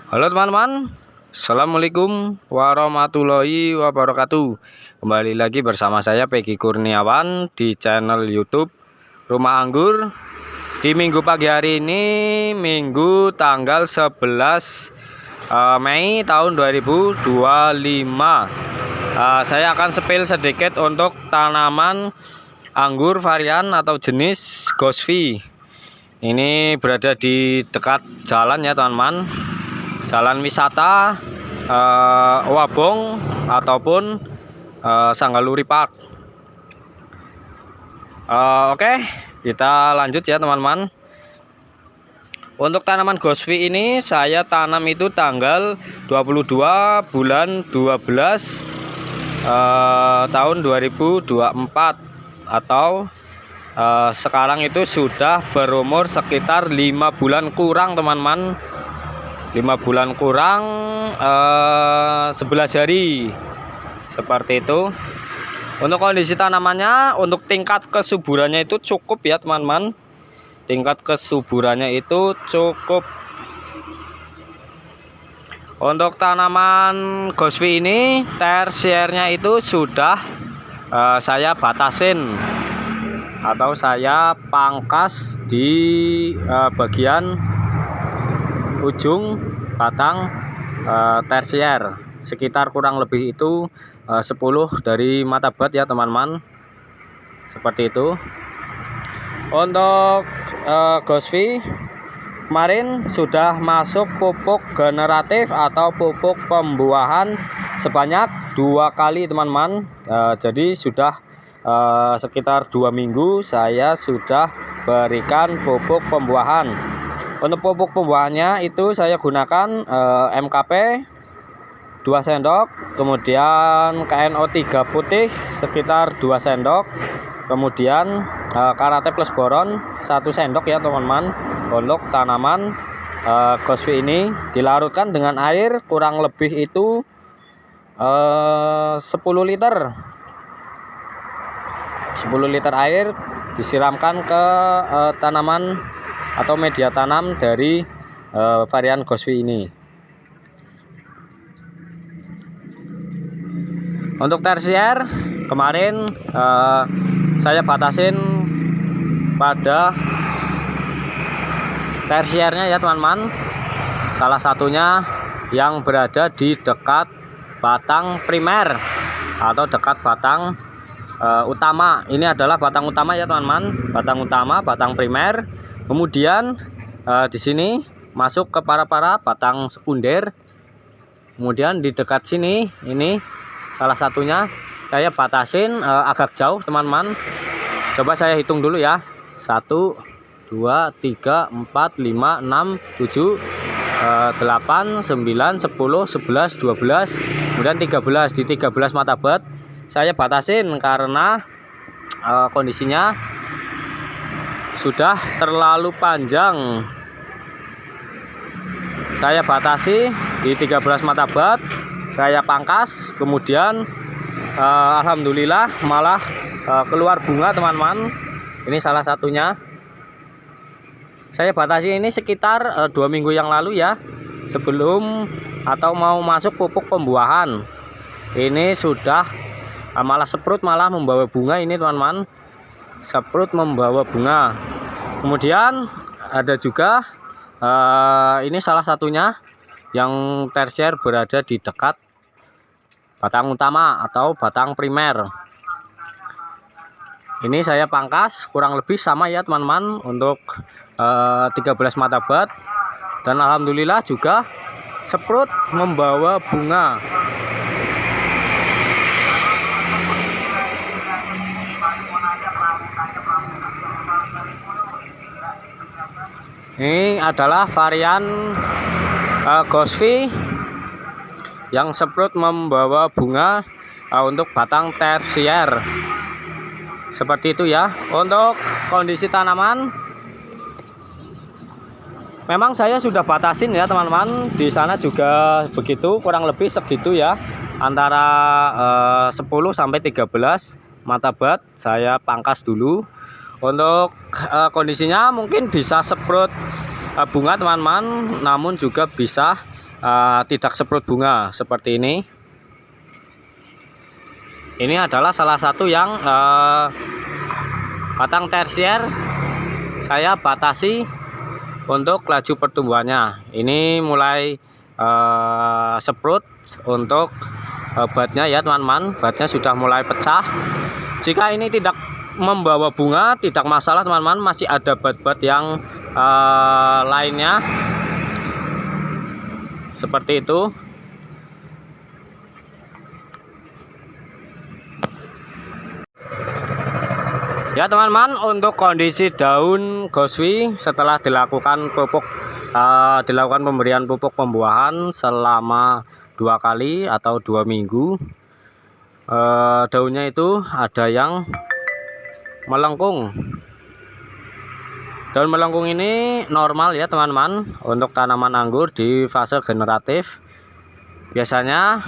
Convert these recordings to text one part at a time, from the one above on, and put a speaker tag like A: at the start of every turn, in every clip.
A: Halo teman-teman, Assalamualaikum warahmatullahi wabarakatuh. Kembali lagi bersama saya Peggy Kurniawan di channel YouTube Rumah Anggur. Di minggu pagi hari ini, Minggu tanggal 11 Mei tahun 2025. Saya akan spill sedikit untuk tanaman anggur varian atau jenis Gosvi. Ini berada di dekat jalan ya teman-teman, jalan wisata Wabong ataupun Sanggaluri Park. Oke, kita lanjut ya teman-teman. Untuk tanaman Gosvi ini saya tanam itu tanggal 22 bulan 12 tahun 2024 atau sekarang itu sudah berumur sekitar 5 bulan kurang teman-teman. 5 bulan kurang 11 hari seperti itu. Untuk kondisi tanamannya, untuk tingkat kesuburannya itu cukup ya teman-teman. Tingkat kesuburannya itu cukup. Untuk tanaman Gosvi ini tersiernya itu sudah saya batasin atau saya pangkas di bagian ujung batang tersier, sekitar kurang lebih itu 10 dari mata bat ya teman-teman, seperti itu. Untuk Gosvi kemarin sudah masuk pupuk generatif atau pupuk pembuahan sebanyak 2 kali teman-teman. Jadi sudah sekitar 2 minggu saya sudah berikan pupuk pembuahan. Untuk pupuk pembuahannya itu saya gunakan MKP 2 sendok, kemudian KNO3 putih sekitar 2 sendok, kemudian Karate plus boron 1 sendok ya teman-teman. Untuk tanaman Gosvi ini dilarutkan dengan air kurang lebih itu 10 liter. 10 liter air disiramkan ke tanaman atau media tanam dari varian Gosvi ini. Untuk tersier kemarin saya batasin pada tersiernya ya teman-teman. Salah satunya yang berada di dekat batang primer atau dekat batang utama. Ini adalah batang utama ya teman-teman, batang utama, batang primer. Kemudian di sini masuk ke para batang sekunder. Kemudian di dekat sini ini salah satunya saya batasin agak jauh teman-teman. Coba saya hitung dulu ya. 1 2 3 4 5 6 7 8 9 10 11 12 kemudian 13. Di 13 mata bat saya batasin karena kondisinya sudah terlalu panjang. Saya batasi di 13 mata bat, saya pangkas, kemudian alhamdulillah malah keluar bunga teman-teman. Ini salah satunya. Saya batasi ini sekitar 2 minggu yang lalu ya, sebelum atau mau masuk pupuk pembuahan. Ini sudah malah seprut, malah membawa bunga ini teman-teman. Seprut membawa bunga. Kemudian ada juga ini salah satunya yang tersier berada di dekat batang utama atau batang primer. Ini saya pangkas kurang lebih sama ya teman-teman untuk 13 mata bat, dan alhamdulillah juga seprut membawa bunga. Ini adalah varian Gosvi yang seprut membawa bunga untuk batang tersier. Seperti itu ya. Untuk kondisi tanaman memang saya sudah batasin ya teman-teman. Di sana juga begitu, kurang lebih segitu ya. Antara 10 sampai 13 mata bat saya pangkas dulu. Untuk kondisinya mungkin bisa seprut bunga teman-teman, namun juga bisa tidak semprot bunga seperti ini. Ini adalah salah satu yang batang tersier saya batasi untuk laju pertumbuhannya. Ini mulai semprot untuk batnya ya teman-teman. Batnya sudah mulai pecah. Jika ini tidak membawa bunga tidak masalah teman-teman, masih ada bat-bat yang lainnya seperti itu. Ya teman-teman, untuk kondisi daun Ghostwi setelah dilakukan pemberian pupuk pembuahan selama 2 kali atau 2 minggu, daunnya itu ada yang melengkung. Daun melengkung ini normal ya teman-teman untuk tanaman anggur di fase generatif. Biasanya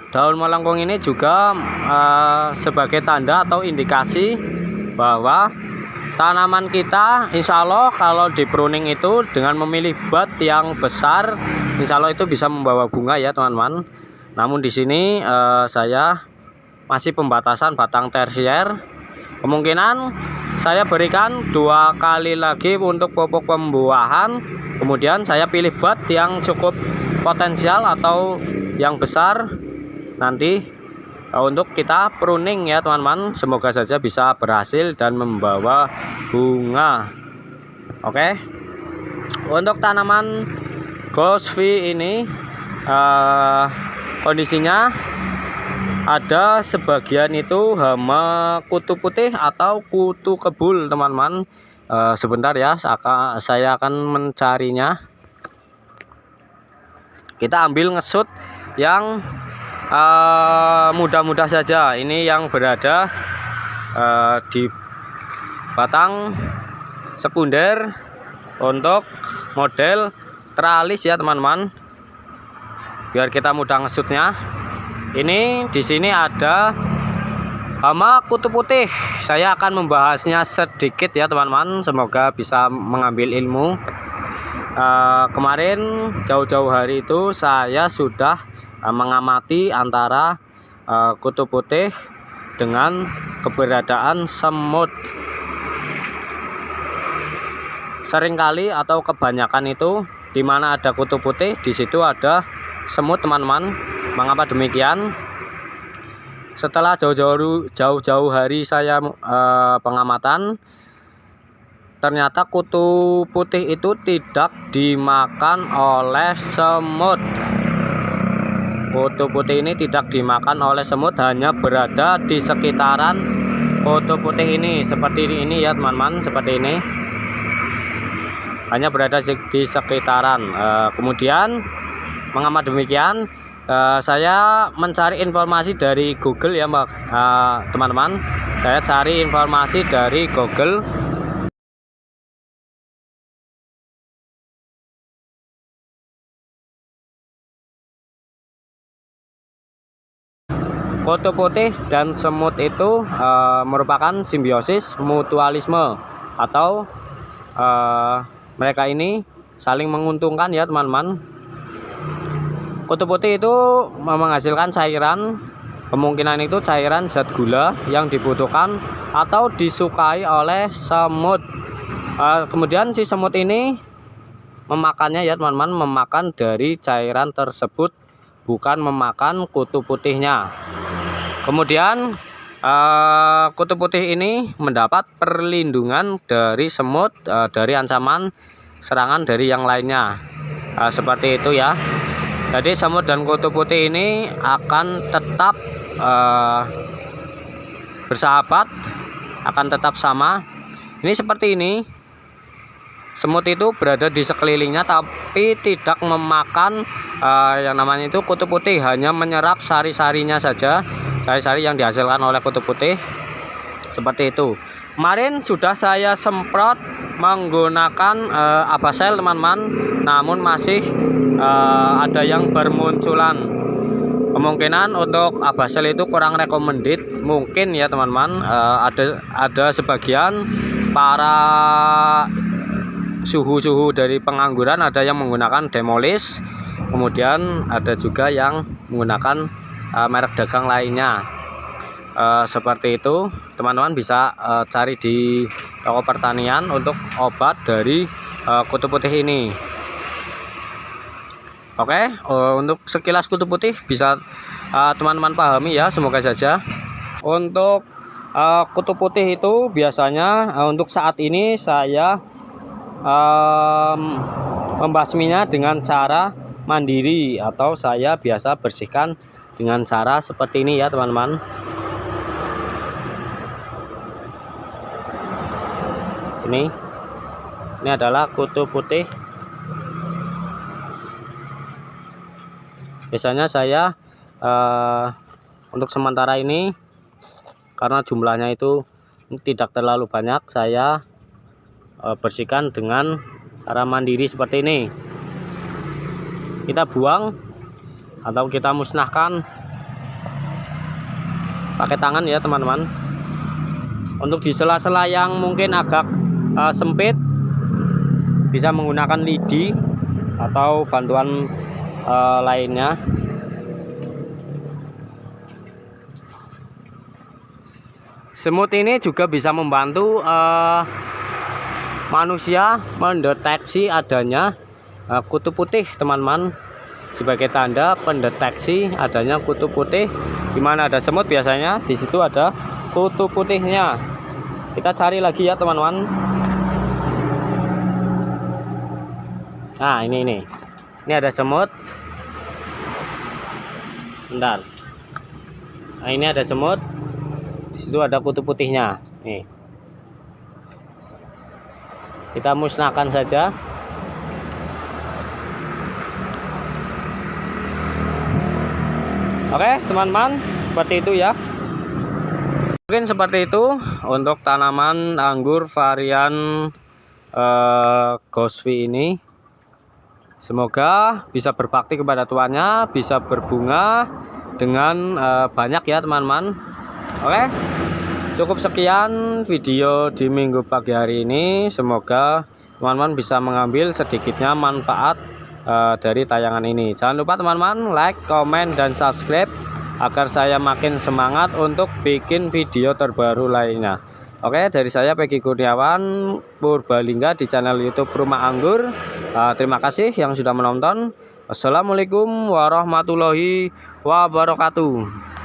A: daun melengkung ini juga sebagai tanda atau indikasi bahwa tanaman kita insya Allah kalau di pruning itu dengan memilih bat yang besar, insya Allah itu bisa membawa bunga ya teman-teman. Namun di sini saya masih pembatasan batang tersier. Kemungkinan saya berikan 2 kali lagi untuk pupuk pembuahan. Kemudian saya pilih bat yang cukup potensial atau yang besar nanti untuk kita pruning ya teman-teman. Semoga saja bisa berhasil dan membawa bunga. Oke, untuk tanaman Ghostwi ini kondisinya ada sebagian itu hama kutu putih atau kutu kebul teman-teman. Sebentar ya, saya akan mencarinya. Kita ambil ngesut yang mudah-mudah saja. Ini yang berada di batang sekunder untuk model tralis ya teman-teman, biar kita mudah ngesutnya. Ini di sini ada hama kutu putih. Saya akan membahasnya sedikit ya teman-teman, semoga bisa mengambil ilmu. Kemarin jauh-jauh hari itu saya sudah mengamati antara kutu putih dengan keberadaan semut. Seringkali atau kebanyakan itu di mana ada kutu putih di situ ada semut teman-teman. Mengapa demikian? Setelah jauh-jauh hari saya pengamatan, ternyata kutu putih itu tidak dimakan oleh semut. Kutu putih ini tidak dimakan oleh semut, hanya berada di sekitaran kutu putih ini. Seperti ini ya teman-teman, seperti ini. Hanya berada di sekitaran. Kemudian mengamat demikian, saya mencari informasi dari Google ya teman-teman. Saya cari informasi dari Google. Kutu putih dan semut itu merupakan simbiosis mutualisme, atau mereka ini saling menguntungkan ya teman-teman. Kutu putih itu menghasilkan cairan, kemungkinan itu cairan zat gula yang dibutuhkan atau disukai oleh semut. Kemudian si semut ini memakannya ya teman-teman, memakan dari cairan tersebut, bukan memakan kutu putihnya. Kemudian kutu putih ini mendapat perlindungan dari semut, dari ancaman serangan dari yang lainnya. Seperti itu ya. Jadi semut dan kutu putih ini akan tetap bersahabat, akan tetap sama. Ini seperti ini. Semut itu berada di sekelilingnya tapi tidak memakan yang namanya itu kutu putih, hanya menyerap sari-sarinya saja, sari-sari yang dihasilkan oleh kutu putih. Seperti itu. Kemarin sudah saya semprot menggunakan Abasel teman-teman, namun masih ada yang bermunculan. Kemungkinan untuk Abasel itu kurang recommended mungkin ya teman-teman. Ada sebagian para suhu dari pengangguran ada yang menggunakan Demolis. kemudian ada juga yang menggunakan merek dagang lainnya. Seperti itu, teman-teman bisa cari di toko pertanian untuk obat dari kutu putih ini. Oke, untuk sekilas kutu putih bisa teman-teman pahami ya, semoga saja. Untuk kutu putih itu biasanya untuk saat ini saya membasminya dengan cara mandiri, atau saya biasa bersihkan dengan cara seperti ini ya teman-teman. Ini adalah kutu putih. Biasanya saya untuk sementara ini, karena jumlahnya itu tidak terlalu banyak, saya bersihkan dengan cara mandiri seperti ini. Kita buang atau kita musnahkan pakai tangan ya teman-teman. Untuk di sela-sela yang mungkin agak sempit, bisa menggunakan lidi atau bantuan lainnya. Semut ini juga bisa membantu manusia mendeteksi adanya kutu putih teman-teman, sebagai tanda pendeteksi adanya kutu putih. Dimana ada semut biasanya di situ ada kutu putihnya. Kita cari lagi ya teman-teman. Nah ini ada semut. Bentar. Nah ini ada semut. Di situ ada kutu putihnya. Nih. Kita musnahkan saja. Oke teman-teman, seperti itu ya. Mungkin seperti itu untuk tanaman anggur varian Ghostfi ini. Semoga bisa berbakti kepada tuannya, bisa berbunga dengan banyak ya teman-teman. Oke, cukup sekian video di minggu pagi hari ini. Semoga teman-teman bisa mengambil sedikitnya manfaat dari tayangan ini. Jangan lupa teman-teman like, komen, dan subscribe agar saya makin semangat untuk bikin video terbaru lainnya. Oke, dari saya Peggy Kurniawan Purbalingga di channel YouTube Rumah Anggur. Terima kasih yang sudah menonton. Wassalamualaikum warahmatullahi wabarakatuh.